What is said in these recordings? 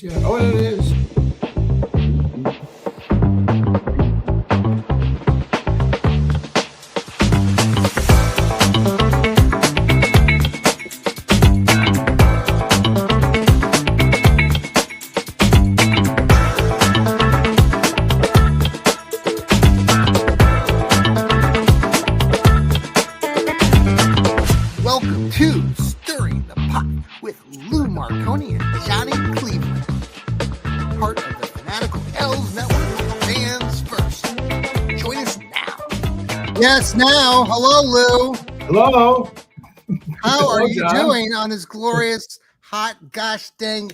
yet. Oh, it is. Welcome to Stirring the Pot with Lou Marconi and Johnny Cleveland. Part of the Fanatical L's Network, Fans First. Join us now. Yes, now. Hello, Lou. Hello. How are you John. doing on this glorious, hot, gosh dang,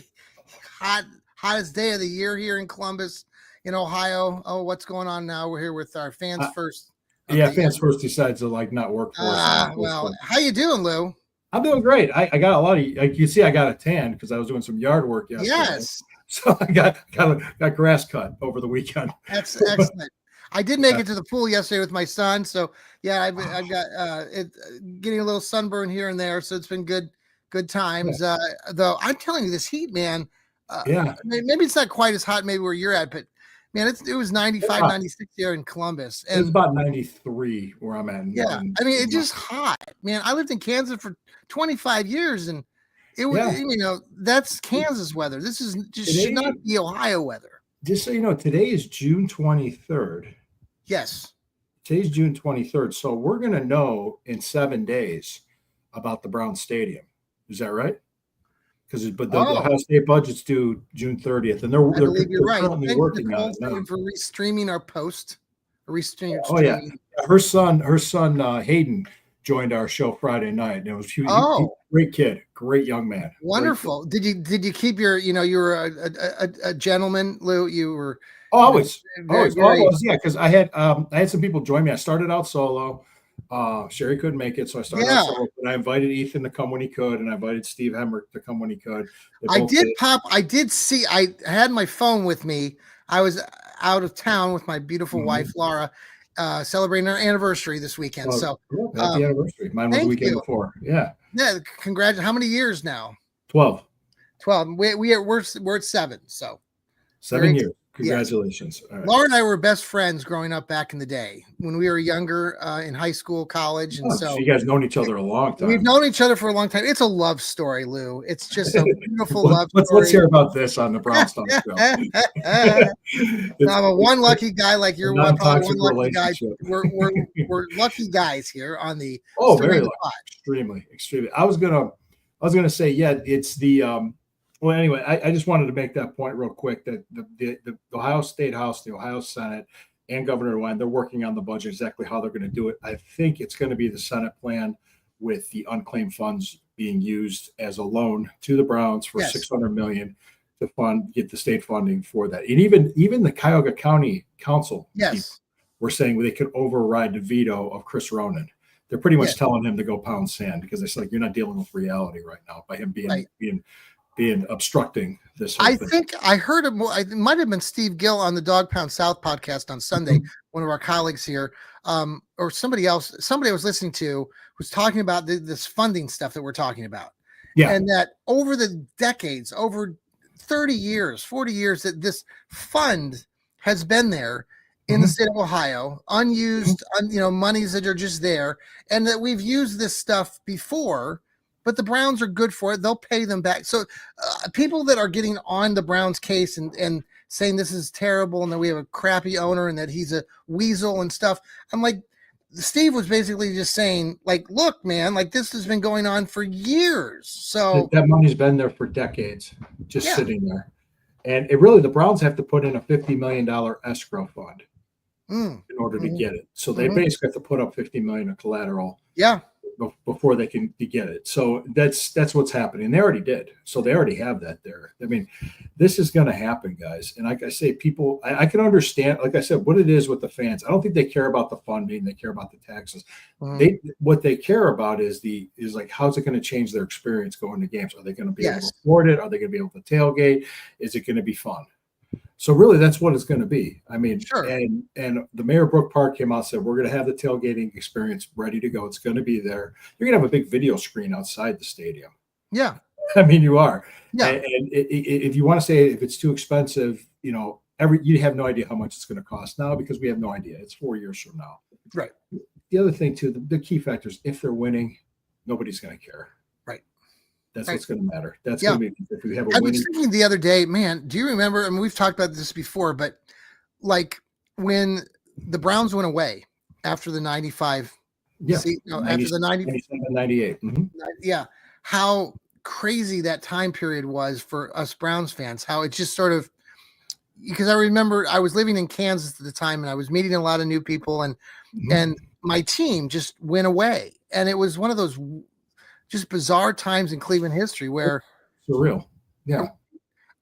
hottest day of the year here in Columbus, in Ohio? Oh, what's going on now? We're here with our Fans First. Yeah, Fans First decides to not work for us. Well, how you doing, Lou? I'm doing great. I got a lot of, like you see, I got a tan because I was doing some yard work yesterday. Yes. So I got grass cut over the weekend. That's excellent. I did make it to the pool yesterday with my son. So yeah, I've got getting a little sunburn here and there. So it's been good times. Though I'm telling you, this heat, man, maybe it's not quite as hot maybe where you're at, but man, it was 95, 96 here in Columbus. And it's about 93 where I'm at. Yeah. I mean, it's just hot, man. I lived in Kansas for 25 years and it was, that's Kansas weather. This is just should not be Ohio weather. Just so you know, today is June 23rd. Yes. Today's June 23rd. So we're going to know in 7 days about the Brown Stadium. Is that right? The Ohio State budget's due June 30th, and they're currently working on it now. For restreaming our post. Yeah, her son Hayden joined our show Friday night. And it was great kid, great young man. Wonderful. Did you keep your you were a gentleman, Lou? You were always, yeah. Because I had some people join me. I started out solo. Sherry couldn't make it, so I started out solo, but I invited Ethan to come when he could, and I invited Steve Hemrick to come when he could. I had my phone with me. I was out of town with my beautiful wife Laura, celebrating our anniversary this weekend. Happy anniversary. Mine was the weekend before. Yeah. Congratulations. How many years now? 12. We're at 7. So 7 years. Congratulations. Yes. Right. Laura and I were best friends growing up back in the day when we were younger, in high school, college. And so you guys known each other a long time. We've known each other for a long time. It's a love story, Lou. It's just a beautiful love story. Let's hear about this on the Brown Stuff Show. I'm a one lucky guy like you're one lucky guy. We're lucky guys here on the very lucky. Extremely. I was gonna say, it's the well, anyway, I just wanted to make that point real quick that the Ohio State House, the Ohio Senate, and Governor DeWine, they're working on the budget, exactly how they're going to do it. I think it's going to be the Senate plan with the unclaimed funds being used as a loan to the Browns for $600 million to get the state funding for that. And even the Cuyahoga County Council were saying they could override the veto of Chris Ronan. They're pretty much telling him to go pound sand because it's like you're not dealing with reality right now by him being obstructing this whole thing. Think I heard it might have been Steve Gill on the Dog Pound South podcast on Sunday, one of our colleagues here, or somebody I was listening to was talking about this funding stuff that we're talking about. Yeah. And that over the decades, over 30 years, 40 years, that this fund has been there in the state of Ohio, unused, monies that are just there, and that we've used this stuff before. But the Browns are good for it. They'll pay them back. So people that are getting on the Browns case and saying this is terrible and that we have a crappy owner and that he's a weasel and stuff. I'm like, Steve was basically just saying, like, look, man, like this has been going on for years. So that money's been there for decades, just sitting there. And the Browns have to put in a $50 million escrow fund in order to get it. So they basically have to put up $50 million of collateral. Yeah. Before they can get it. So that's what's happening. They already did. So they already have that there. I mean, this is going to happen, guys. And like I say, people, I can understand, like I said, what it is with the fans. I don't think they care about the funding. They care about the taxes. What they care about is like, how's it going to change their experience going to games? Are they going to be able to afford it? Are they going to be able to tailgate? Is it going to be fun? So really, that's what it's going to be. I mean, and the mayor of Brook Park came out and said, we're going to have the tailgating experience ready to go. It's going to be there. You're going to have a big video screen outside the stadium. Yeah. I mean, you are. Yeah. And if you want to say if it's too expensive, you have no idea how much it's going to cost now because we have no idea. It's 4 years from now. Right. The other thing too, the key factors, if they're winning, nobody's going to care. Right. That's what's going to matter. That's Yeah. going to be if we have a I winning. was thinking the other day, man, do you remember? I mean, we've talked about this before, but like when the Browns went away after the 95, after the 97, 98. Mm-hmm. Yeah. How crazy that time period was for us Browns fans, how it just sort of, because I remember I was living in Kansas at the time and I was meeting a lot of new people and my team just went away. And it was one of those just bizarre times in Cleveland history where surreal. Yeah.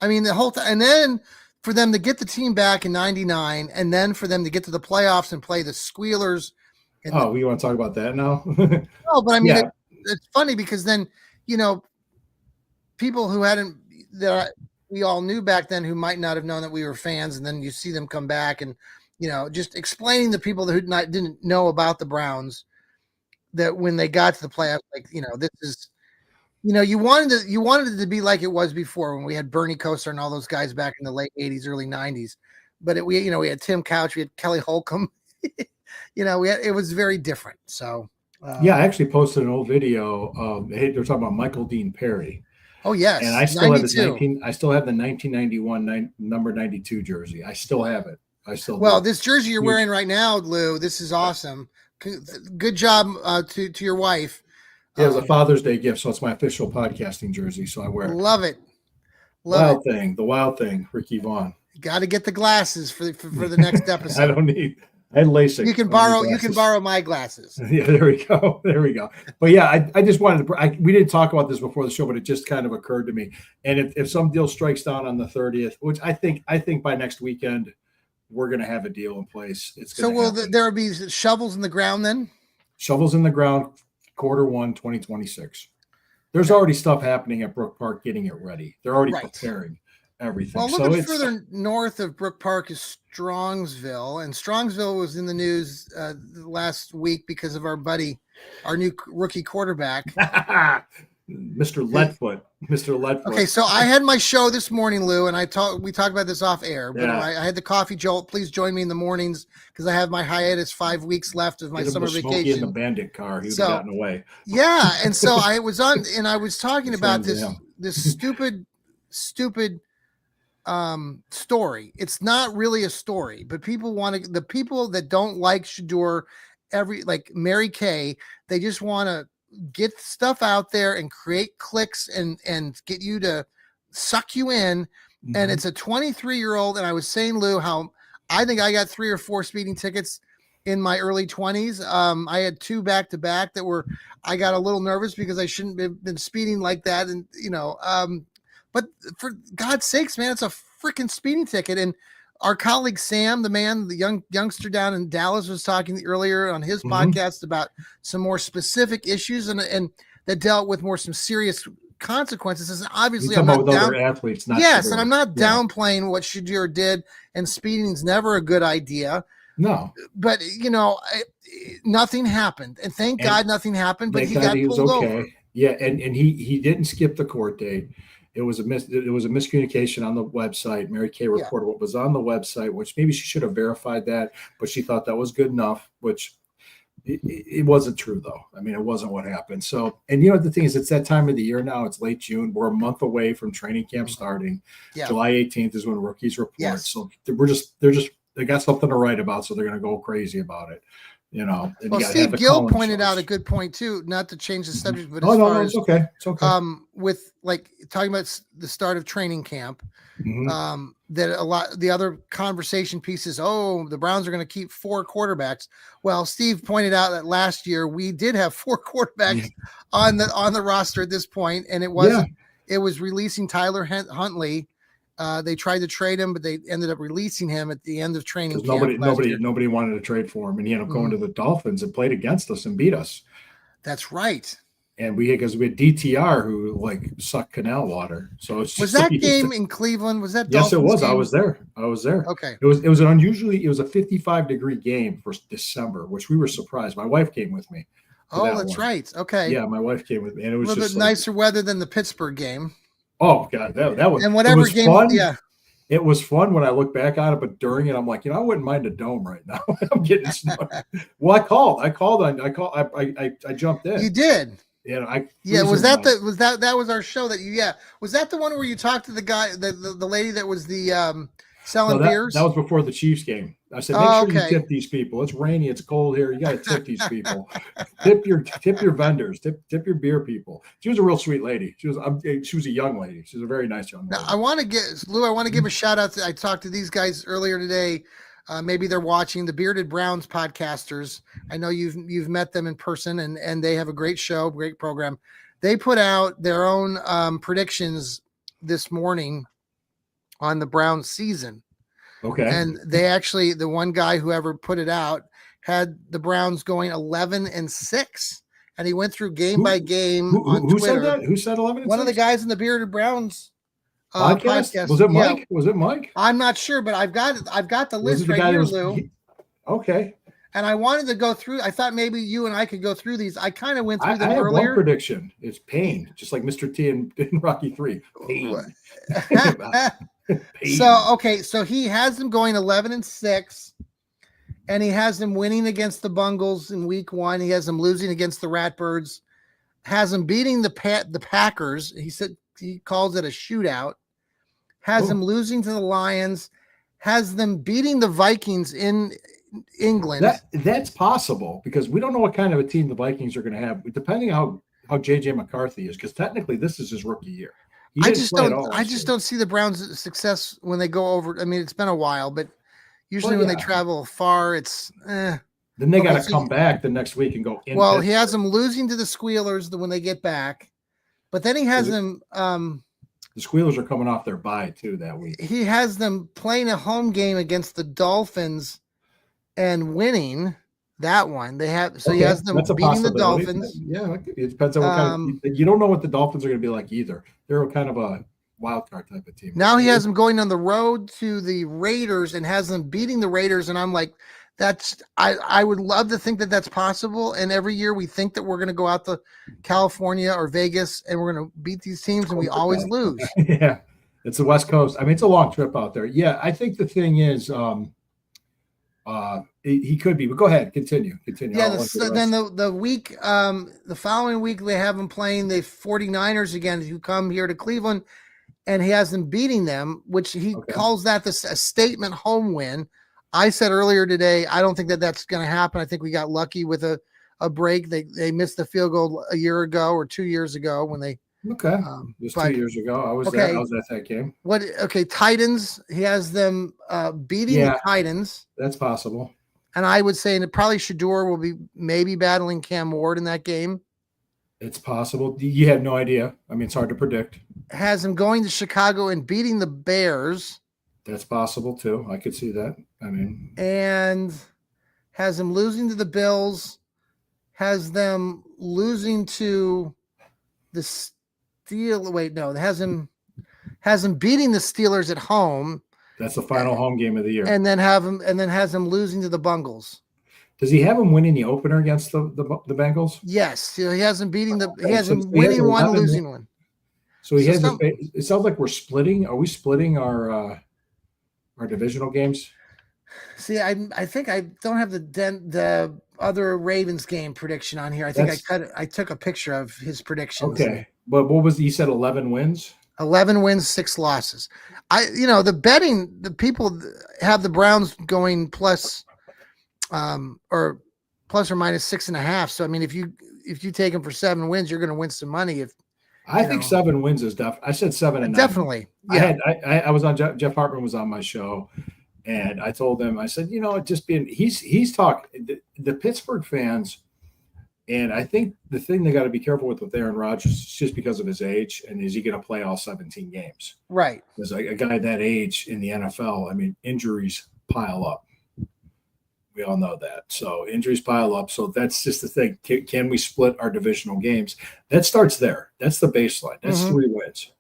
I mean, the whole time. And then for them to get the team back in 99 and then for them to get to the playoffs and play the Squealers. We want to talk about that now? No, but I mean, it's funny because then, people who we all knew back then who might not have known that we were fans. And then you see them come back and, just explaining to people who didn't know about the Browns that when they got to the playoffs, like, this is, you wanted it to be like it was before when we had Bernie Kosar and all those guys back in the late 80s, early 90s. But we had Tim Couch, we had Kelly Holcomb, it was very different. So, I actually posted an old video. They're talking about Michael Dean Perry. Oh yes, and I still have the 1991 number 92 jersey. I still have it. This jersey you're wearing right now, Lou, this is awesome. Good job to your wife. It was a Father's Day gift, so it's my official podcasting jersey. So I wear it. Love it. The wild thing, Ricky Vaughn. Got to get the glasses for the next episode. I don't need. I had LASIK. You can borrow my glasses. Yeah, there we go. But yeah, I just wanted to. We didn't talk about this before the show, but it just kind of occurred to me. And if some deal strikes down on the 30th, which I think by next weekend, we're going to have a deal in place. So will there be shovels in the ground then? Shovels in the ground, Q1, 2026. There's already stuff happening at Brook Park getting it ready. They're already preparing everything. Well, a little bit further north of Brook Park is Strongsville, and Strongsville was in the news last week because of our new rookie quarterback. Mr. Leadfoot. Okay, so I had my show this morning, Lou, and we talked about this off air, but I had the Coffee Jolt. Please join me in the mornings because I have my hiatus 5 weeks left of my summer vacation. In the Bandit car, he'd gotten away. Yeah, and so I was on, and I was talking about this stupid story. It's not really a story, but the people that don't like Shador, like Mary Kay, they just want to get stuff out there and create clicks and get you to suck you in. Mm-hmm. And it's a 23-year-old. And I was saying, Lou, how I think I got 3 or 4 speeding tickets in my early 20s. I had 2 back-to-back I got a little nervous because I shouldn't have been speeding like that. And, but for God's sakes, man, it's a freaking speeding ticket. And our colleague Sam, the youngster down in Dallas, was talking earlier on his podcast about some more specific issues and that dealt with some serious consequences. And obviously, I'm not other athletes. And I'm not downplaying what Shador did. And speeding is never a good idea. No, but nothing happened, and thank God nothing happened. But he got pulled over. Yeah, and he didn't skip the court date. It was a miscommunication on the website. Mary Kay reported what was on the website, which maybe she should have verified that, but she thought that was good enough, which it wasn't true though. I mean, it wasn't what happened. So, and the thing is, it's that time of the year now. It's late June. We're a month away from training camp starting. Yeah. July 18th is when rookies report. Yes. So they got something to write about, so they're going to go crazy about it. Well, Steve Gill pointed out a good point too, not to change the subject, but it's okay. It's okay. With like talking about the start of training camp, that the other conversation pieces, the Browns are going to keep 4 quarterbacks. Well, Steve pointed out that last year we did have 4 quarterbacks on the roster at this point, and it was releasing Tyler Huntley. They tried to trade him, but they ended up releasing him at the end of training camp. Nobody wanted to trade for him, and he ended up going to the Dolphins and played against us and beat us. That's right. And because we had DTR who sucked canal water. So it's was that game in Cleveland? Was that? Yes, Dolphins it was. game? I was there. Okay. It was a 55-degree game for December, which we were surprised. My wife came with me. Oh, that's right. Okay. Yeah, my wife came with me, and it A was little just bit like, nicer weather than the Pittsburgh game. oh god, that was And it whatever was game, fun. yeah. It was fun when I look back on it, but during it, I'm like, I wouldn't mind a dome right now. I'm getting snow. Well, I jumped in. You did. Yeah, was our show that you, was that the one where you talked to the guy, the lady that was the selling No, beers? that was before the Chiefs game. I said, make sure you tip these people. It's rainy, it's cold here. You got to tip these people. tip your vendors. Tip your beer people. She was a real sweet lady. She was a young lady. She was a very nice young lady. Now, I want to give a shout out. I talked to these guys earlier today. Maybe they're watching the Bearded Browns podcasters. I know you've met them in person, and they have a great show, great program. They put out their own predictions this morning on the Browns season. Okay. And they actually, the one guy who ever put it out had the Browns going 11-6, and he went through game by game on Twitter. Who said that? Who said 11-6? One of the guys in the Bearded Browns podcast. Was it Mike? Was it Mike? I'm not sure, but I've got the list right here, Lou. Okay. And I wanted to go through. I thought maybe you and I could go through these. I kind of went through them earlier. I have one prediction. It's pain, just like Mr. T in Rocky 3. Pain. So he has them going 11-6, and he has them winning against the Bungles in week 1. He has them losing against the Ratbirds, has them beating the Packers. He said he calls it a shootout, has them losing to the Lions, has them beating the Vikings in England. That's possible because we don't know what kind of a team the Vikings are going to have, depending on how JJ McCarthy is, because technically this is his rookie year. I just don't see the Browns' success when they go over. I mean, it's been a while, but usually when they travel far, it's Then they got to come back the next week and go in. Well, he has them losing to the Squealers when they get back, but then he has them. The Squealers are coming off their bye too that week. He has them playing a home game against the Dolphins and winning that one. He has them beating the Dolphins. Yeah, it depends on what kind of. You don't know what the Dolphins are going to be like either. They're kind of a wild card type of team. Now he has them going on the road to the Raiders and has them beating the Raiders, and I'm like, I would love to think that that's possible. And every year we think that we're going to go out to California or Vegas and we're going to beat these teams, and we always lose. Yeah, it's the West Coast. I mean, it's a long trip out there. Yeah, I think the thing is. He could be, but go ahead, continue. Yeah, then the week, the following week, they have him playing the 49ers again, who come here to Cleveland, and he has them beating them, which he calls that a statement home win. I said earlier today, I don't think that that's going to happen. I think we got lucky with a break. They missed the field goal a year ago or 2 years ago when they. Okay. Just 2 years ago. I was there. I was at that game. Titans. He has them beating the Titans. That's possible. And I would say that probably Shador will be maybe battling Cam Ward in that game. It's possible. You have no idea. I mean, it's hard to predict. Has him going to Chicago and beating the Bears. That's possible too. I could see that. I mean, and has him losing to the Bills. Has them losing to the has him beating the Steelers at home. That's the final home game of the year. And then has him losing to the Bungles. Does he have him winning the opener against the Bengals? Yes, he has him beating he has him winning one, losing one. So he has. It sounds like we're splitting. Are we splitting our divisional games? See, I think I don't have the other Ravens game prediction on here. I think I took a picture of his predictions. Okay. But what was he said? 11 wins. 11 wins, 6 losses. The betting, the people have the Browns going plus or minus 6.5. So I mean, if you take them for 7 wins, you're going to win some money. I think 7 wins is I said 7 and 9. Definitely. Yeah. I was on Jeff Hartman was on my show, and I told him, I said, he's talking the Pittsburgh fans. And I think the thing they got to be careful with Aaron Rodgers is just because of his age, and is he going to play all 17 games? Right. Because a guy that age in the NFL, I mean, injuries pile up. We all know that. So injuries pile up. So that's just the thing. Can we split our divisional games? That starts there. That's the baseline. That's 3 wins.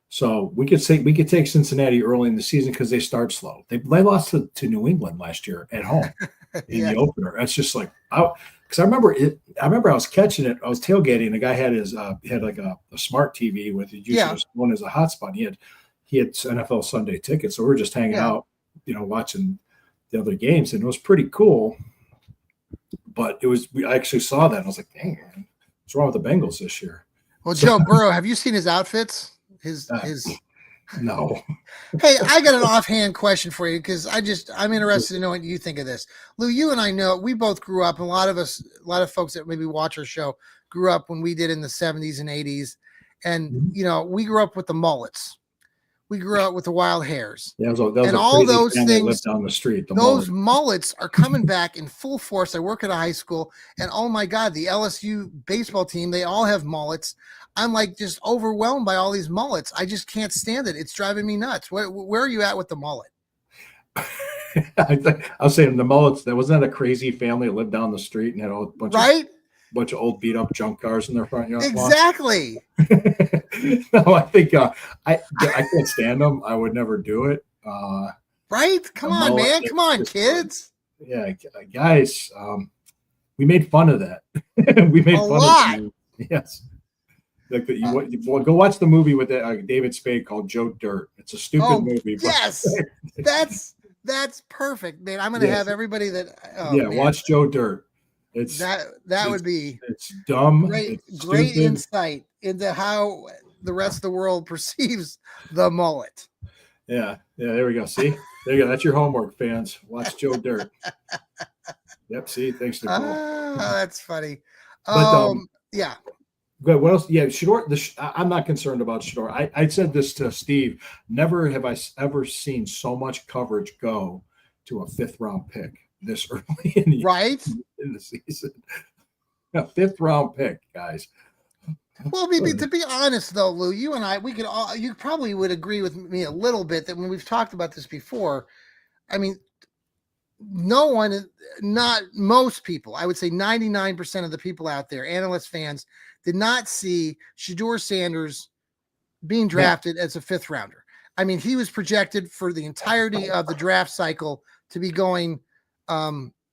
So we could take Cincinnati early in the season because they start slow. They lost to New England last year at home in the opener. That's just like, because I remember it. I remember I was catching it. I was tailgating. The guy had his had like a smart TV with it, using his phone as a hotspot. He had NFL Sunday tickets, so we were just hanging out, watching the other games, and it was pretty cool. But I actually saw that, and I was like, dang, man, what's wrong with the Bengals this year? Well, Joe Burrow, have you seen his outfits? His No. Hey, I got an offhand question for you because I'm interested to know what you think of this. Lou, you and I know we both grew up, and a lot of folks that maybe watch our show grew up when we did in the 70s and 80s. And we grew up with the mullets. We grew up with the wild hairs. Yeah, that was and a all those things things down the street. Those mullets are coming back in full force. I work at a high school, and oh my God, the LSU baseball team, they all have mullets. I'm like just overwhelmed by all these mullets. I just can't stand it. It's driving me nuts. Where are you at with the mullet? I was saying the mullets. That wasn't that a crazy family that lived down the street and had a bunch of old beat up junk cars in their front yard. Exactly. No, I think I can't stand them. I would never do it. Right? Come on, man. Come on, kids. Yeah, guys. We made fun of that. We made fun of it. Yes. Like go watch the movie with David Spade called Joe Dirt. It's a stupid movie. But that's perfect, man. I'm going to have everybody that. Watch Joe Dirt. It's dumb. Great insight into how the rest of the world perceives the mullet. Yeah. There we go. See, there you go. That's your homework, fans. Watch Joe Dirt. Yep. See, thanks, Nicole. That's funny. But yeah. Good. What else? Yeah, Shador. I'm not concerned about Shador. I said this to Steve. Never have I ever seen so much coverage go to a 5th round pick this early in the season. A 5th round pick, guys. Well, to be honest, though, Lou, you and I, you probably would agree with me a little bit that when we've talked about this before, I mean, most people, I would say 99% of the people out there, analysts, fans, did not see Shador Sanders being drafted as a 5th rounder. I mean, he was projected for the entirety of the draft cycle to be going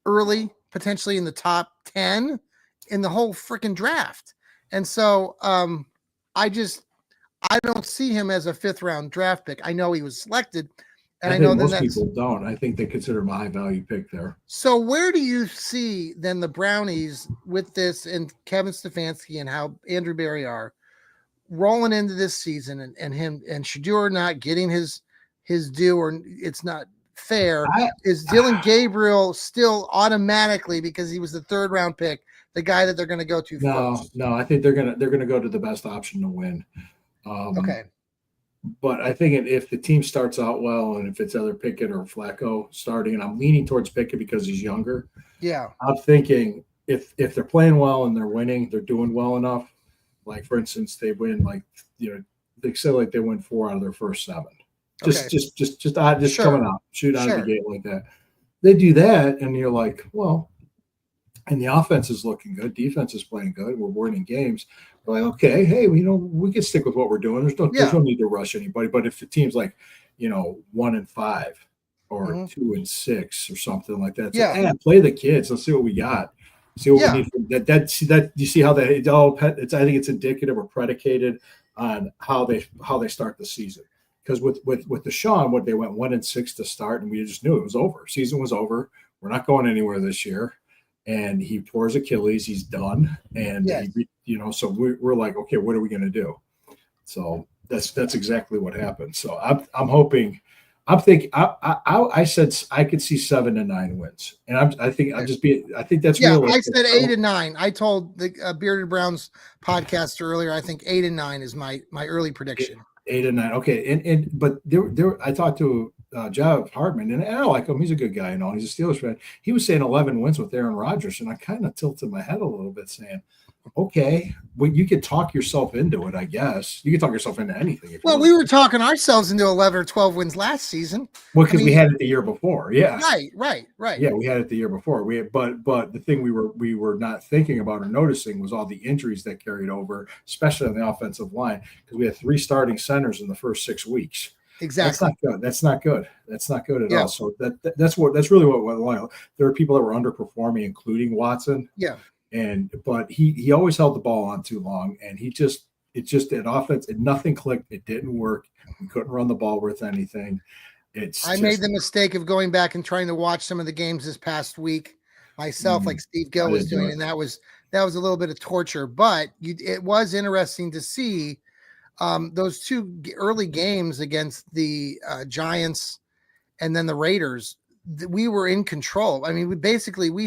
early, potentially in the top 10 in the whole freaking draft. And so I don't see him as a 5th round draft pick. I know he was selected. And I know most people don't. I think they consider him a high value pick there. So where do you see then the Brownies with this and Kevin Stefanski and how Andrew Berry are rolling into this season and him and Shador not getting his due, or it's not fair? Is Dylan Gabriel still automatically, because he was the 3rd round pick, the guy that they're going to go to first? No, I think they're gonna go to the best option to win. Okay. But I think if the team starts out well, and if it's either Pickett or Flacco starting, and I'm leaning towards Pickett because he's younger. Yeah. I'm thinking if they're playing well and they're winning, they're doing well enough. Like, for instance, they win, they say like they win 4 out of their first 7. Just coming out, shoot out of the gate like that. They do that, and you're like, well, and the offense is looking good, defense is playing good, we're winning games. We're like, okay, hey, we can stick with what we're doing. There's no need to rush anybody. But if the team's like, 1-5 or 2-6 or something like that, play the kids. Let's see what we got. See what we need. That you see how that it all. I think it's indicative or predicated on how they start the season. Because with Deshaun, what they went 1-6 to start, and we just knew it was over. Season was over. We're not going anywhere this year. And he tore his Achilles. He's done. And so we're like, okay, what are we going to do? So that's exactly what happened. So I'm hoping. I'm thinking. I said I could see 7 to 9 wins, and I think that's realistic. I said 8 and 9. I told the Bearded Browns podcast earlier. I think 8 and 9 is my early prediction. 8 and 9. Okay, but there I talked to Jeff Hartman, and I like him. He's a good guy and all. He's a Steelers fan. He was saying 11 wins with Aaron Rodgers, and I kind of tilted my head a little bit, saying, okay, well, you could talk yourself into it, I guess. You could talk yourself into anything. Well, we were talking ourselves into 11 or 12 wins last season. Well, because we had it the year before. Yeah. Right. Yeah, we had it the year before. But the thing we were not thinking about or noticing was all the injuries that carried over, especially on the offensive line, because we had 3 starting centers in the first 6 weeks. Exactly. That's not good. That's not good at Yeah. all. So that's really what went wrong. There are people that were underperforming, including Watson. Yeah. But he always held the ball on too long, and it's just an offense. And nothing clicked. It didn't work. We couldn't run the ball worth anything. I made the mistake of going back and trying to watch some of the games this past week myself, like Steve Gill was doing, and that was a little bit of torture. But it was interesting to see those two early games against the Giants and then the Raiders. We were in control. I mean, we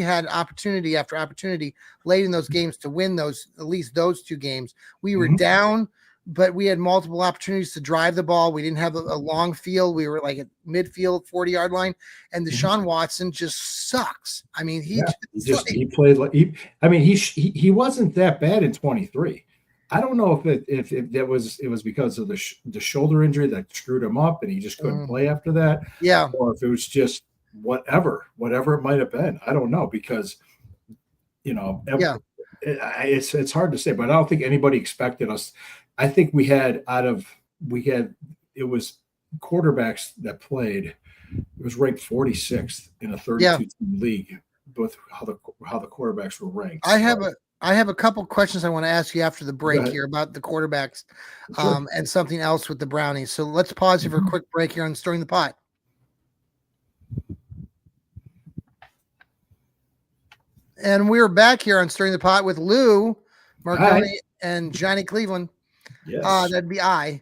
had opportunity after opportunity late in those games to win at least those two games. We were down, but we had multiple opportunities to drive the ball. We didn't have a long field. We were like at midfield, 40-yard line, and Deshaun Watson just sucks. I mean, he played like he wasn't that bad in 23. I don't know if it was because of the shoulder injury that screwed him up and he just couldn't play after that. Yeah. Or if it was just whatever it might have been. I don't know because, it's hard to say, but I don't think anybody expected us. I think it was quarterbacks that played. It was ranked 46th in a 32-team league with how the quarterbacks were ranked. I have a couple questions I want to ask you after the break here about the quarterbacks and something else with the Brownies. So let's pause here for a quick break here on Stirring the Pot. And we're back here on Stirring the Pot with Lou Marconi and Johnny Cleveland. Yes. That'd be I.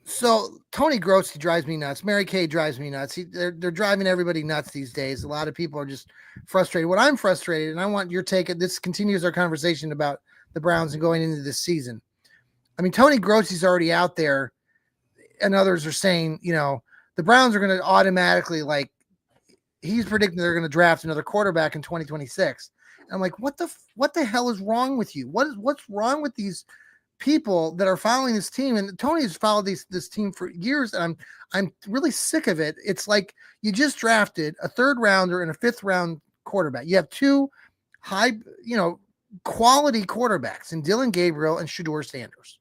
So Tony Grossi drives me nuts. Mary Kay drives me nuts. They're driving everybody nuts these days. A lot of people are just frustrated. What I'm frustrated, and I want your take. This continues our conversation about the Browns and going into this season. I mean, Tony Grossi's already out there, and others are saying, the Browns are going to automatically, like, he's predicting they're going to draft another quarterback in 2026. And I'm like, what the hell is wrong with you? What's wrong with these people that are following this team? And Tony has followed this team for years, and I'm really sick of it. It's like you just drafted a 3rd rounder and a 5th round quarterback. You have two high, quality quarterbacks in Dylan Gabriel and Shedeur Sanders.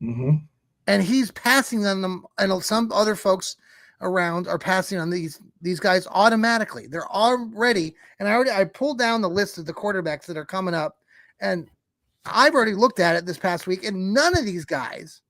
And he's passing on them, and some other folks around are passing on these guys automatically. They're already, and I pulled down the list of the quarterbacks that are coming up, and I've already looked at it this past week, and none of these guys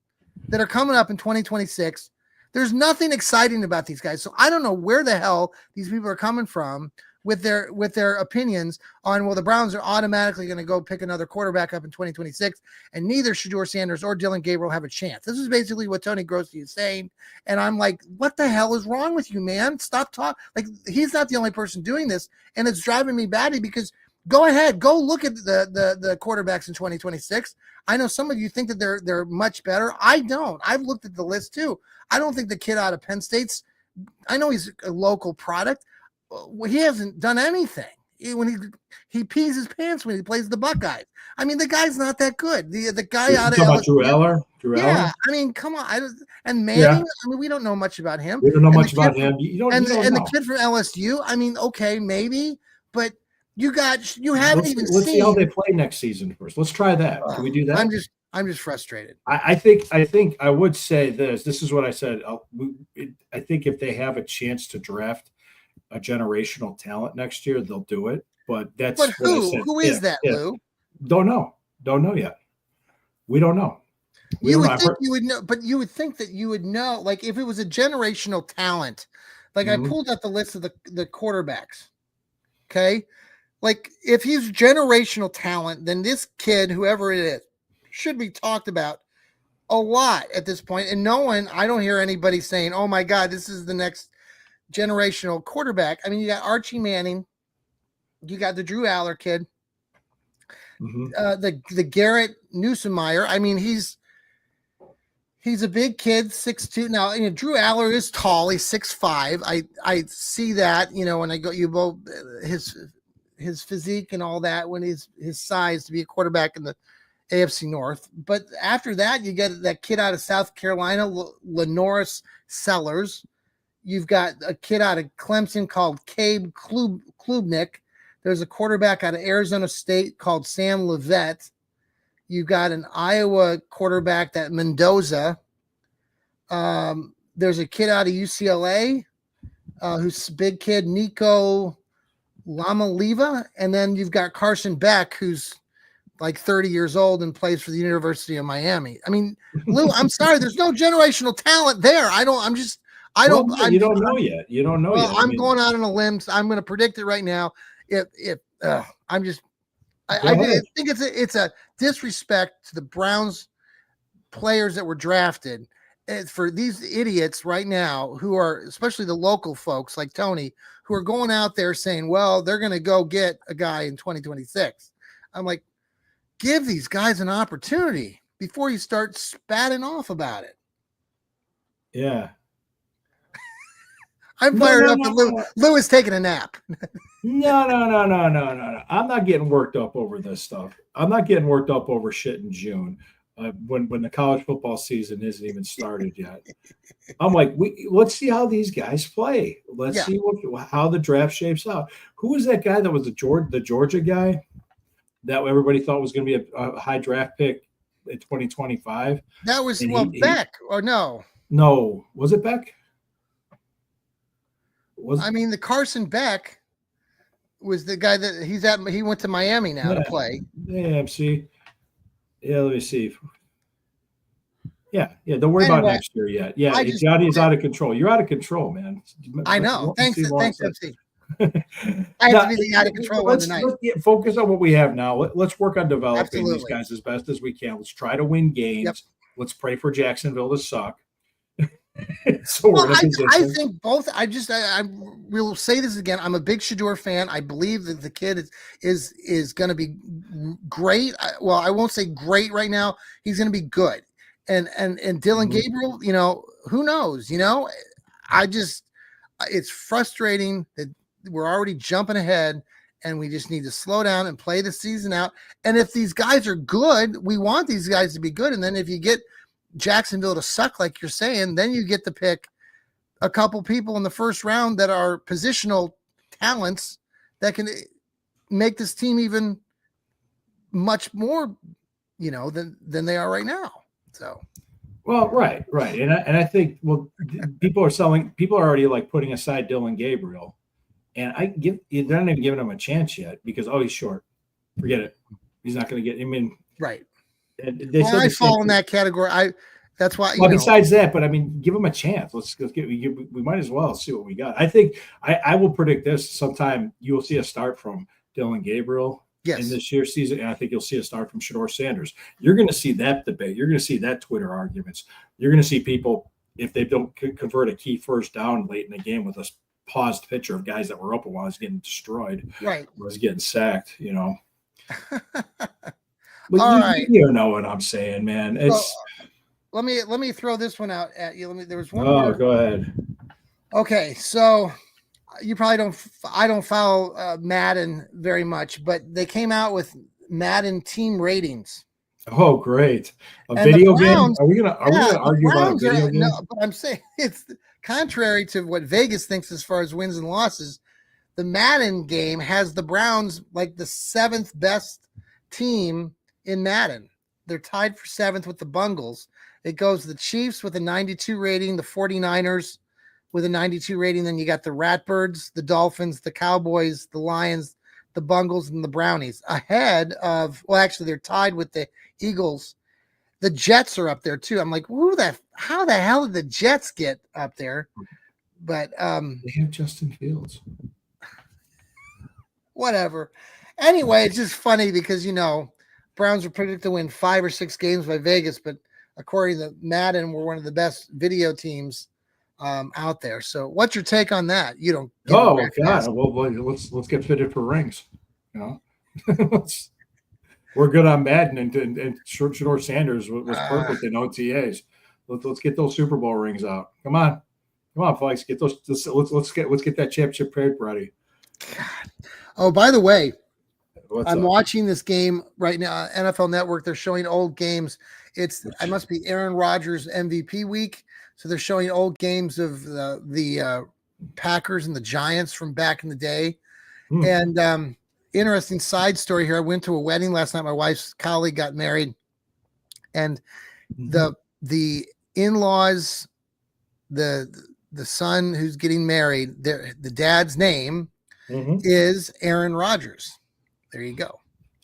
that are coming up in 2026, there's nothing exciting about these guys. So I don't know where the hell these people are coming from with their opinions on, well, the Browns are automatically going to go pick another quarterback up in 2026, and neither Shedeur Sanders or Dylan Gabriel have a chance. This is basically what Tony Grossi is saying. And I'm like, what the hell is wrong with you, man? Stop talking. Like, he's not the only person doing this, and it's driving me batty because go ahead, go look at the quarterbacks in 2026. I know some of you think that they're much better. I don't. I've looked at the list too. I don't think the kid out of Penn State's, I know he's a local product. He hasn't done anything. When he pees his pants when he plays the Buckeyes. I mean, the guy's not that good. The guy out of LSU, Drew Eller. I mean, come on. And Manning. I mean, we don't know much about him. We don't know much about him. The kid from LSU. I mean, okay, maybe, but you haven't even seen. Let's see how they play next season first. Let's try that. Can we do that? I'm just frustrated. I think I would say this. This is what I said. I think if they have a chance to draft a generational talent next year, they'll do it. But who? Who is that, Lou? Don't know yet. We don't know. You would think you would know, but you would think that you would know. Like if it was a generational talent, like I pulled up the list of the quarterbacks. Okay, like if he's generational talent, then this kid, whoever it is, should be talked about a lot at this point. And I don't hear anybody saying, "Oh my God, this is the next generational quarterback." I mean, you got Archie Manning, you got the Drew Aller kid, the Garrett Newsomeyer. I mean, he's a big kid, 6'2". Now, Drew Aller is tall; he's 6'5". I see that, when I go, you both his physique and all that, when his size to be a quarterback in the AFC North. But after that, you get that kid out of South Carolina, Lenoris Sellers. You've got a kid out of Clemson called Cabe Klubnik. There's a quarterback out of Arizona State called Sam Levet. You've got an Iowa quarterback, that Mendoza. There's a kid out of UCLA who's a big kid, Nico Lamaliva, and then you've got Carson Beck, who's like 30 years old and plays for the University of Miami. I mean, Lou, I'm sorry, there's no generational talent there. You don't know yet. You don't know yet. I'm going out on a limb. So I'm going to predict it right now. I think it's a disrespect to the Browns players that were drafted for these idiots right now who are, especially the local folks like Tony, who are going out there saying, well, they're going to go get a guy in 2026. I'm like, give these guys an opportunity before you start spatting off about it. Yeah. I'm fired up. Lou is taking a nap. No. I'm not getting worked up over this stuff. I'm not getting worked up over shit in June when the college football season isn't even started yet. I'm like, let's see how these guys play. Let's see how the draft shapes out. Who was that guy that was the Georgia guy that everybody thought was going to be a high draft pick in 2025? That was Beck or no? No, was it Beck? The Carson Beck was the guy that he went to Miami now to play. Yeah, see. Yeah, let me see. Yeah. Don't worry about next year yet. Yeah, Johnny's out of control. You're out of control, man. I know. Thanks, MC. I have to be the out of control one tonight. Let's focus on what we have now. Let's work on developing these guys as best as we can. Let's try to win games. Yep. Let's pray for Jacksonville to suck. I think both. I will say this again. I'm a big Shedeur fan. I believe that the kid is going to be great. I won't say great right now. He's going to be good. And Dylan Gabriel, who knows? It's frustrating that we're already jumping ahead, and we just need to slow down and play the season out. And if these guys are good, we want these guys to be good. And then if you get Jacksonville to suck, like you're saying, then you get to pick a couple people in the first round that are positional talents that can make this team even much more, than they are right now. So, well, right, and I think people are already like putting aside Dylan Gabriel, and they're not even giving him a chance yet because he's short. Forget it. He's not going to get. Right. I fall in that category. That's why. Besides that, but give him a chance. We might as well see what we got. I think I will predict this sometime. You will see a start from Dylan Gabriel in this year's season, and I think you'll see a start from Shedeur Sanders. You're going to see that debate. You're going to see that Twitter arguments. You're going to see people, if they don't convert a key first down late in the game with a paused picture of guys that were open while I was getting destroyed, right? Was getting sacked, All right. You know what I'm saying, man. It's let me throw this one out at you. There was one. Oh, go ahead. Okay, so you probably don't. I don't follow Madden very much, but they came out with Madden team ratings. Oh, great! Video game? Are we gonna argue about a video game? No, but I'm saying it's contrary to what Vegas thinks as far as wins and losses. The Madden game has the Browns like the 7th best team in Madden. They're tied for 7th with the Bungles. It goes the Chiefs with a 92 rating, the 49ers with a 92 rating. Then you got the Ratbirds, the Dolphins, the Cowboys, the Lions, the Bungles, and the Brownies. Ahead of, actually, they're tied with the Eagles. The Jets are up there too. I'm like, how the hell did the Jets get up there? But they have Justin Fields. Whatever. Anyway, it's just funny because Browns are predicted to win 5 or 6 games by Vegas, but according to Madden, we're one of the best video teams out there. So, what's your take on that? You don't. Oh God! Well, let's get fitted for rings. We're good on Madden, and Shedeur Sanders was perfect in OTAs. Let's get those Super Bowl rings out. Come on, folks, get those. Let's get that championship parade ready. God. Oh, by the way, I'm watching this game right now. NFL Network. They're showing old games. It must be Aaron Rodgers MVP week. So they're showing old games of the Packers and the Giants from back in the day. And interesting side story here. I went to a wedding last night. My wife's colleague got married, and the in-laws the son who's getting married, the dad's name Mm-hmm. is Aaron Rodgers. There you go.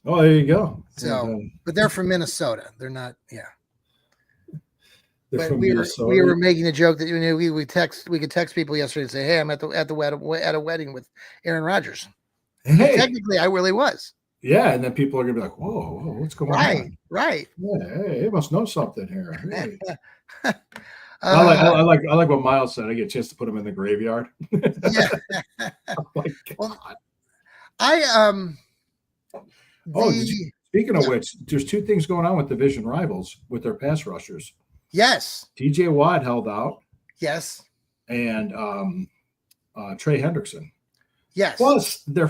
Oh, there you go. So, but they're from Minnesota. They're not. Yeah. They're But from we Minnesota. were making a joke that we could text people yesterday and say, "Hey, I'm at a wedding with Aaron Rodgers." Hey, technically, I really was. Yeah, and then people are gonna be like, "Whoa, what's going on?" Right. Yeah, hey, he must know something here. Hey. I I like what Miles said. I get a chance to put him in the graveyard. Yeah. Oh my God. Well, speaking of which, there's two things going on with division rivals with their pass rushers. Yes. TJ Watt held out. Yes. And Trey Hendrickson. Yes. Plus, the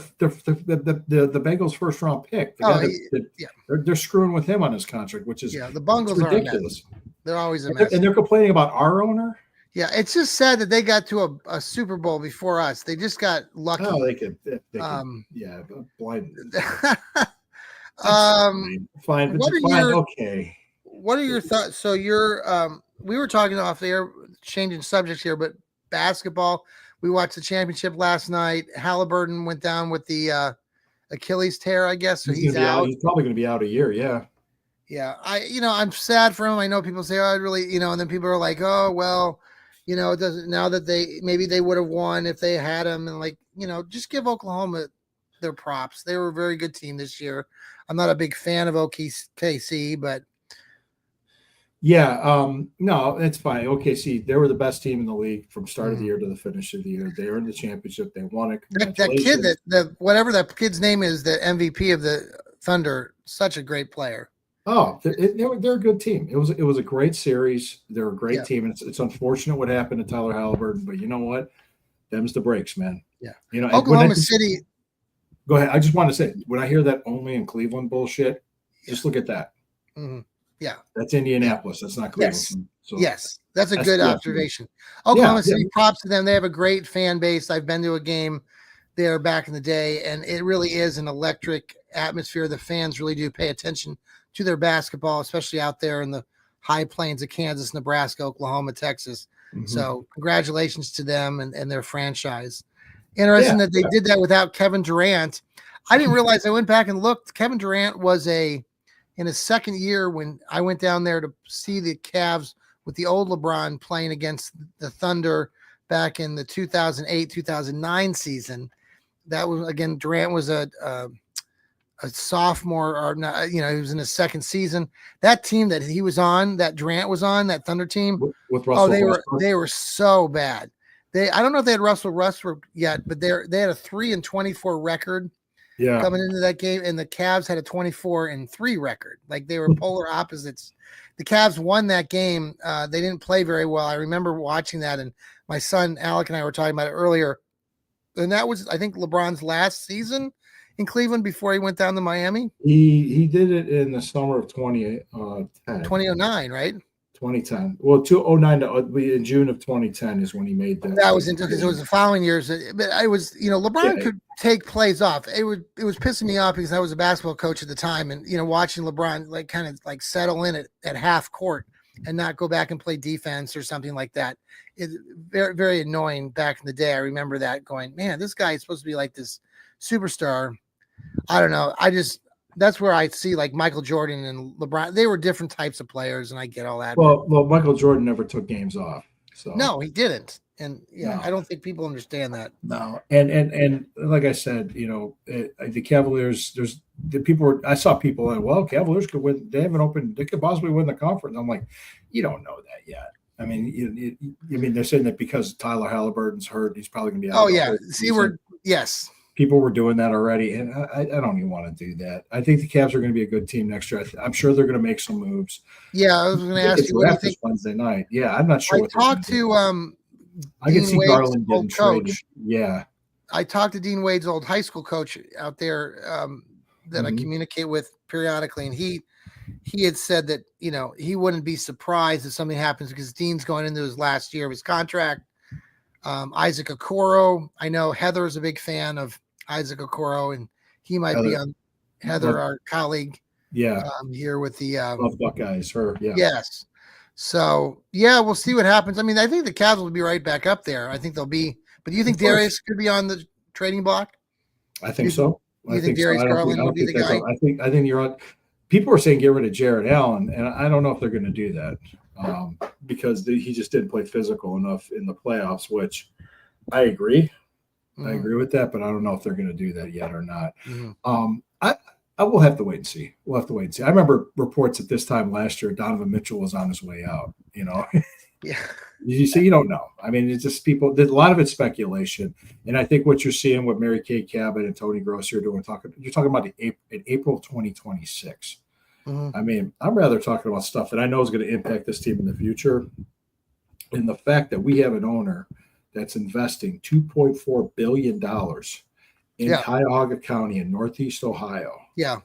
Bengals' first round pick. They're screwing with him on his contract, which is the Bengals are ridiculous. They're always a mess. And they're complaining about our owner. Yeah, it's just sad that they got to a Super Bowl before us. They just got lucky. Oh, they could blind. Fine. Okay. What are your thoughts? So we were talking off air, changing subjects here, but basketball. We watched the championship last night. Halliburton went down with the Achilles tear, I guess. So he's out. He's probably going to be out a year. Yeah. Yeah. I'm sad for him. I know people say, "Oh, I really," and then people are like, "Oh, well, it doesn't." Now that maybe they would have won if they had him, and just give Oklahoma their props. They were a very good team this year. I'm not a big fan of OKC, but. Yeah, no, it's fine. OKC, they were the best team in the league from start of the year to the finish of the year. They earned the championship. They won it. That kid, whatever that kid's name is, the MVP of the Thunder, such a great player. Oh, they're a good team. It was a great series. They're a great team, and it's unfortunate what happened to Tyler Halliburton, but you know what? Them's the breaks, man. Yeah. Oklahoma City. Go ahead. I just want to say, when I hear that only in Cleveland bullshit, just look at that. Mm-hmm. Yeah, that's Indianapolis. That's not Cleveland. Yes, yes, that's a good observation. Oklahoma City, props to them. They have a great fan base. I've been to a game there back in the day, and it really is an electric atmosphere. The fans really do pay attention to their basketball, especially out there in the high plains of Kansas, Nebraska, Oklahoma, Texas. Mm-hmm. So congratulations to them and their franchise. Interesting that they did that without Kevin Durant. I didn't realize. I went back and looked. Kevin Durant was in his second year when I went down there to see the Cavs with the old LeBron playing against the Thunder back in the 2008-2009 season. That was, again, Durant was a sophomore, or not, he was in his second season. That team that he was on, that Durant was on, that Thunder team, with Russell they were so bad. I don't know if they had Russell Westbrook yet, but they had a 3-24 record. Yeah, coming into that game, and the Cavs had a 24-3 record. Like, they were polar opposites. The Cavs won that game. They didn't play very well. I remember watching that, and my son Alec and I were talking about it earlier. And that was, I think, LeBron's last season in Cleveland before he went down to Miami. He did it in the summer of 2009, right? 2010. Well, 2009 in June of 2010 is when he made that. That was interesting because it was the following years. But I was, LeBron could take plays off. It was pissing me off because I was a basketball coach at the time, and watching LeBron kind of settle in at half court and not go back and play defense or something like that. It's very, very annoying back in the day. I remember that going, man, this guy is supposed to be like this superstar. I don't know. That's where I see like Michael Jordan and LeBron. They were different types of players, and I get all that. Well, Michael Jordan never took games off. So no, he didn't. And I don't think people understand that. No, and like I said, the Cavaliers. There's the people. I saw people like, well, Cavaliers could win. They haven't opened. They could possibly win the conference. I'm like, you don't know that yet. I mean, they're saying that because Tyler Halliburton's hurt, he's probably going to be out. Oh yeah, yes. People were doing that already, and I don't even want to do that. I think the Cavs are going to be a good team next year. I'm sure they're going to make some moves. Yeah, I was going to ask you, what do you think? Wednesday night. Yeah, I'm not sure. I talked to I can see Garland getting traded. Yeah, I talked to Dean Wade's old high school coach out there that I communicate with periodically, and he had said that he wouldn't be surprised if something happens because Dean's going into his last year of his contract. Isaac Okoro, I know Heather's a big fan of Isaac Okoro, and he might be on Heather, our colleague. Yeah, here with the Buckeyes. Her, yeah. Yes. So yeah, we'll see what happens. I mean, I think the Cavs will be right back up there. I think they'll be. But do you think Darius could be on the trading block? I think so. You think Darius Garland would be the guy? I think you're on. People are saying get rid of Jared Allen, and I don't know if they're going to do that because he just didn't play physical enough in the playoffs, which I agree. I agree with that, but I don't know if they're going to do that yet or not. I will have to wait and see. We'll have to wait and see. I remember reports at this time last year, Donovan Mitchell was on his way out. Yeah. You see, you don't know. I mean, it's just people. There's a lot of it's speculation, and I think what you're seeing, what Mary Kay Cabot and Tony Gross are doing, you're talking about in April of 2026. I mean, I'm rather talking about stuff that I know is going to impact this team in the future, and the fact that we have an owner that's investing $2.4 billion in Cuyahoga County in Northeast Ohio. Yeah.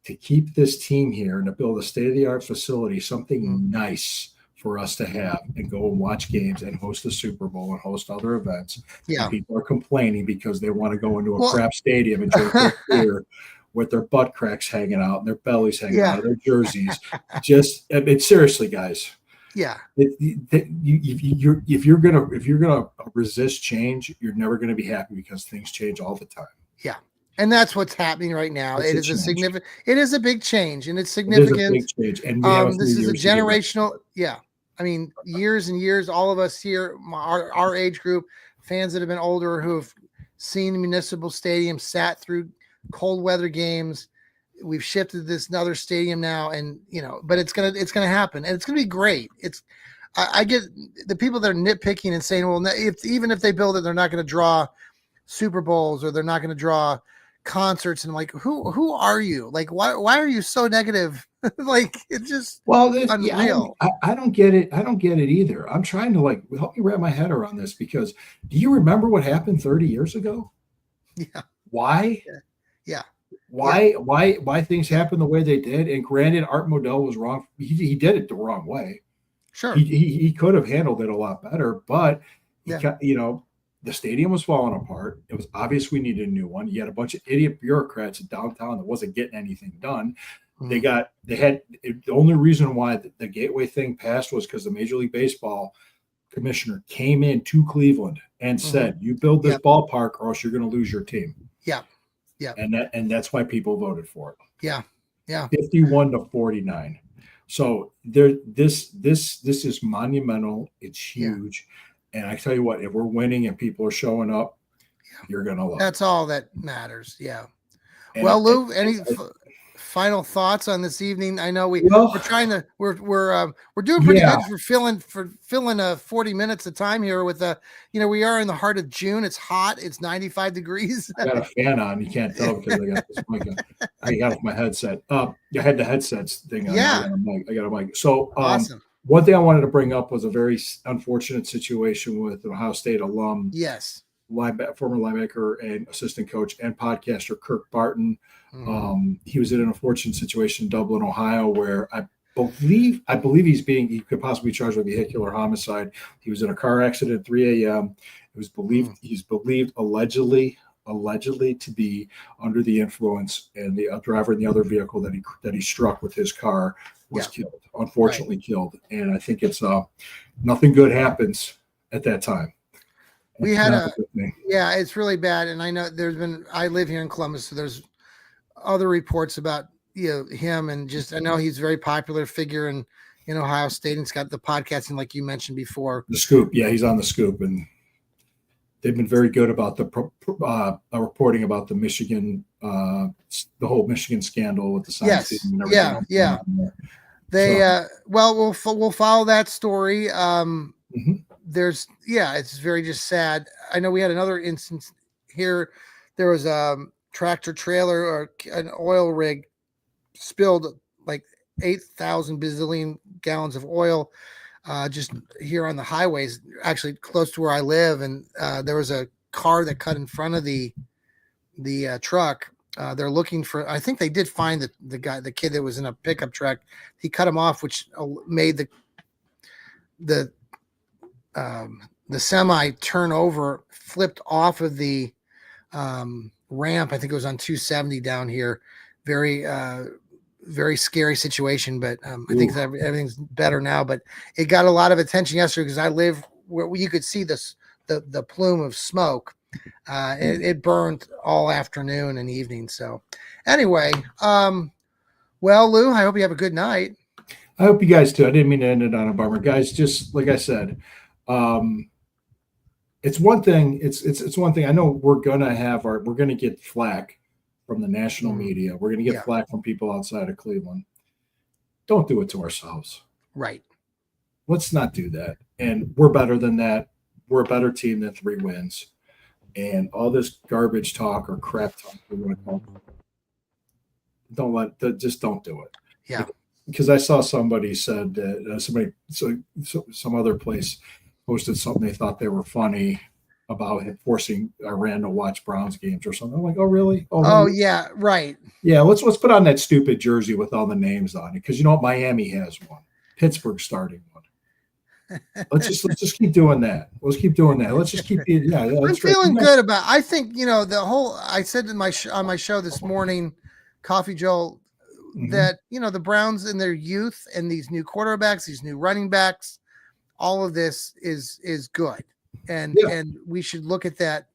To keep this team here and to build a state-of-the-art facility, something nice for us to have and go and watch games and host the Super Bowl and host other events. Yeah. And people are complaining because they want to go into a crap stadium and drink their beer with their butt cracks hanging out and their bellies hanging out of their jerseys. Seriously, guys. Yeah. If you're gonna resist change, you're never gonna be happy because things change all the time. Yeah. And that's what's happening right now. It is a big change, and it's significant. It is a big change. And this is a generational. Yeah. I mean, years and years, all of us here, our age group, fans that have been older who have seen the municipal stadium, sat through cold weather games. We've shifted to this another stadium now, and but it's gonna happen, and it's gonna be great. I get the people that are nitpicking and saying, well, even if they build it, they're not going to draw Super Bowls or they're not going to draw concerts. And I'm like, who are you? Like, why are you so negative? Like, it's just unreal. I don't get it. I don't get it either. I'm trying to help me wrap my head around this because do you remember what happened 30 years ago? Yeah. Why? Yeah. Why things happened the way they did? And granted, Art Modell was wrong. He did it the wrong way. Sure. He could have handled it a lot better, but the stadium was falling apart. It was obvious we needed a new one. You had a bunch of idiot bureaucrats in downtown that wasn't getting anything done. The only reason why the Gateway thing passed was because the Major League Baseball commissioner came in to Cleveland and said, you build this ballpark or else you're going to lose your team. Yeah. Yeah. And that's why people voted for it. Yeah. Yeah. 51-49. So this is monumental. It's huge. And I tell you what, if we're winning and people are showing up, you're going to love it. That's all that matters. Yeah. And well, Lou, any final thoughts on this evening? I know we're doing pretty good for filling 40 minutes of time here with we are in the heart of June. It's hot. It's 95 degrees. I got a fan on. You can't tell because I got this mic on. I got my headset. I had the headsets thing on. Yeah. I got a mic. So awesome. One thing I wanted to bring up was a very unfortunate situation with an Ohio State alum. Yes. Former linebacker and assistant coach and podcaster Kirk Barton. He was in an unfortunate situation in Dublin, Ohio, where I believe he could possibly be charged with vehicular homicide. He was in a car accident at 3 a.m. It was believed he's believed allegedly to be under the influence, and the driver in the other vehicle that he struck with his car was killed. Unfortunately, killed. And I think it's nothing good happens at that time. We had it's really bad. And I know I live here in Columbus, so there's other reports about, him, and I know he's a very popular figure in Ohio State, and he's got the podcasting, like you mentioned before. The Scoop. Yeah, he's on the Scoop, and they've been very good about the reporting about the Michigan, the whole Michigan scandal with the science team and everything. Yeah. We'll follow that story. It's very just sad. I know we had another instance here. There was a tractor trailer or an oil rig spilled like 8,000 bazillion gallons of oil just here on the highways, actually close to where I live. And there was a car that cut in front of the truck. They're looking for, I think they did find the kid that was in a pickup truck. He cut him off, which made the semi turn over, flipped off of the ramp. I think it was on 270 down here. Very very scary situation, but I think that everything's better now. But it got a lot of attention yesterday because I live where you could see the plume of smoke. It burned all afternoon and evening. So anyway, well, Lou, I hope you have a good night. I hope you guys too. I didn't mean to end it on a bummer, guys. Just like I said, it's one thing. It's one thing. I know we're gonna get flack from the national media. We're gonna get flack from people outside of Cleveland. Don't do it to ourselves. Right. Let's not do that. And we're better than that. We're a better team than 3 wins. And all this garbage talk or crap talk, just don't do it. Yeah. Because I saw somebody said that some other place posted something they thought they were funny about forcing Iran to watch Browns games or something. I'm like, oh really? Oh yeah, right. Yeah, let's put on that stupid jersey with all the names on it because you know what? Miami has one, Pittsburgh starting one. Let's just keep doing that. Let's keep doing that. Let's just keep it. Yeah, I'm feeling good about. I think the whole. I said on my show this morning, Coffee Joel, that the Browns in their youth and these new quarterbacks, these new running backs, all of this is good, and we should look at that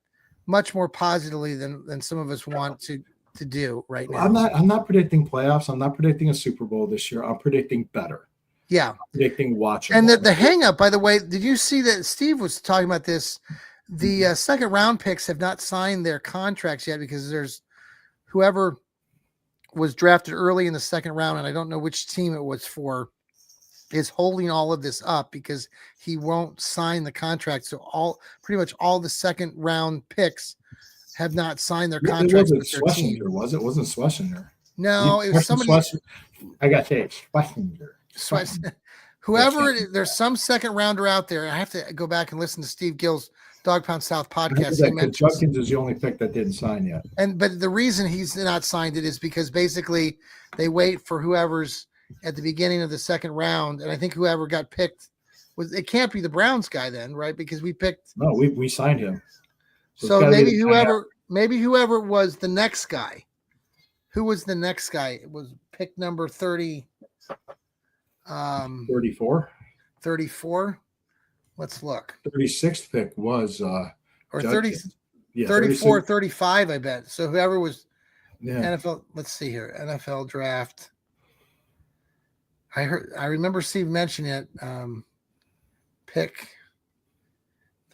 much more positively than some of us want to do right now. I'm not predicting playoffs. I'm not predicting a Super Bowl this year. I'm predicting better. Yeah, I'm predicting watching. And the hang up, by the way, did you see that Steve was talking about this? The second round picks have not signed their contracts yet because there's whoever was drafted early in the second round, and I don't know which team it was for, is holding all of this up because he won't sign the contract. So pretty much all the second round picks have not signed their contracts with their team. It wasn't Schlesinger. No, it was somebody. I got tape. Schlesinger. Whoever, there's some second rounder out there. I have to go back and listen to Steve Gill's Dog Pound South podcast. Junkins is the only pick that didn't sign yet. But the reason he's not signed it is because basically they wait for whoever's at the beginning of the second round, and I think whoever got picked it can't be the Browns guy then, right? Because we picked. No, we signed him. So maybe whoever was the next guy. Who was the next guy? It was pick number 30. 34. Let's look. 36th pick was or 30 34 35, I bet. So whoever was NFL, let's see here. NFL draft. I remember Steve mentioning it. Pick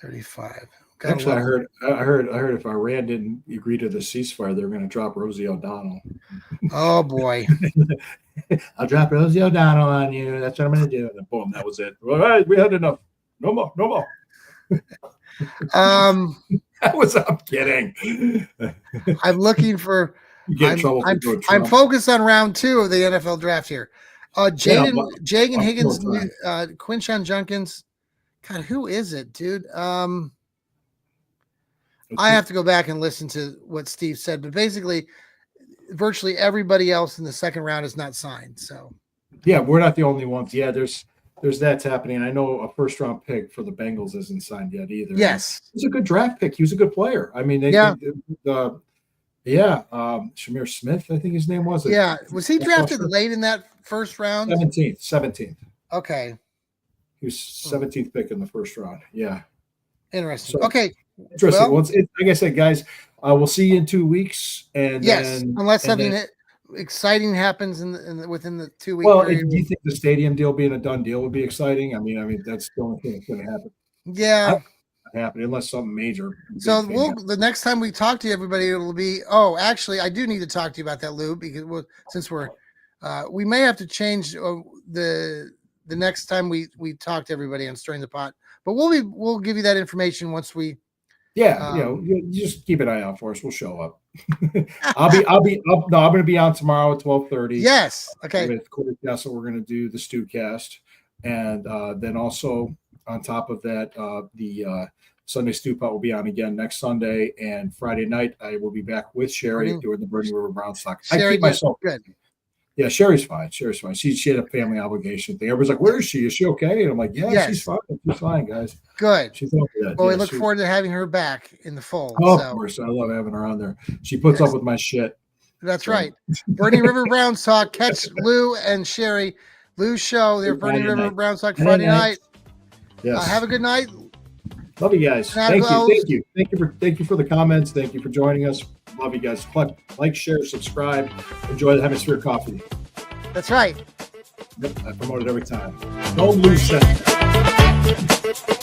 35. Actually, I heard if Iran didn't agree to the ceasefire, they're going to drop Rosie O'Donnell. Oh boy. I'll drop Rosie O'Donnell on you. That's what I'm going to do. And boom, that was it. All right, we had enough. No more. I'm kidding. I'm looking for. I'm focused on round 2 of the NFL draft here. Jaden Higgins, Quinshon Junkins. God, who is it, dude? I have to go back and listen to what Steve said, but basically, virtually everybody else in the second round is not signed. So, yeah, we're not the only ones. Yeah, there's that's happening. I know a first round pick for the Bengals isn't signed yet either. Yes, he's a good draft pick. He was a good player. I mean, Shamir Smith, I think his name was. Yeah, was he drafted late in that first round? 17th. Okay, he was 17th pick in the first round. Yeah, interesting. So, okay. Interesting. Well, like I said, guys, we'll see you in 2 weeks. And unless something exciting happens within the 2 week period. Do you think the stadium deal being a done deal would be exciting? I mean, that's the only thing that's going to happen. Yeah, not happen unless something major. So the next time we talk to everybody, it'll be. Actually, I do need to talk to you about that, Lou, because since we may have to change the next time we talk to everybody on Stirring the Pot, but we'll give you that information once we. Yeah, you just keep an eye out for us. We'll show up. I'm going to be on tomorrow at 12:30. Yes. Okay. With Corey Castle, we're going to do the Stu Cast, and then also on top of that, the Sunday Stew Pot will be on again next Sunday, and Friday night I will be back with Sherry doing the Burning River Brown Stock. I keep myself good. Yeah, Sherry's fine. She had a family obligation thing. Everybody's like, "Where is she? Is she okay?" And I'm like, "Yeah, she's fine. She's fine, guys." Good. She's all good. Well, we look forward to having her back in the fold. Oh, of course, I love having her on there. She puts up with my shit. That's right. Bernie River Browns talk. Catch Lou and Sherry. Lou's show. Their Bernie River Browns talk Friday night. Yes. Have a good night. Love you guys. Thank you for the comments. Thank you for joining us. Love you guys. Like, share, subscribe. Enjoy the Hemisphere Coffee. That's right. Yep, I promote it every time. Don't lose that.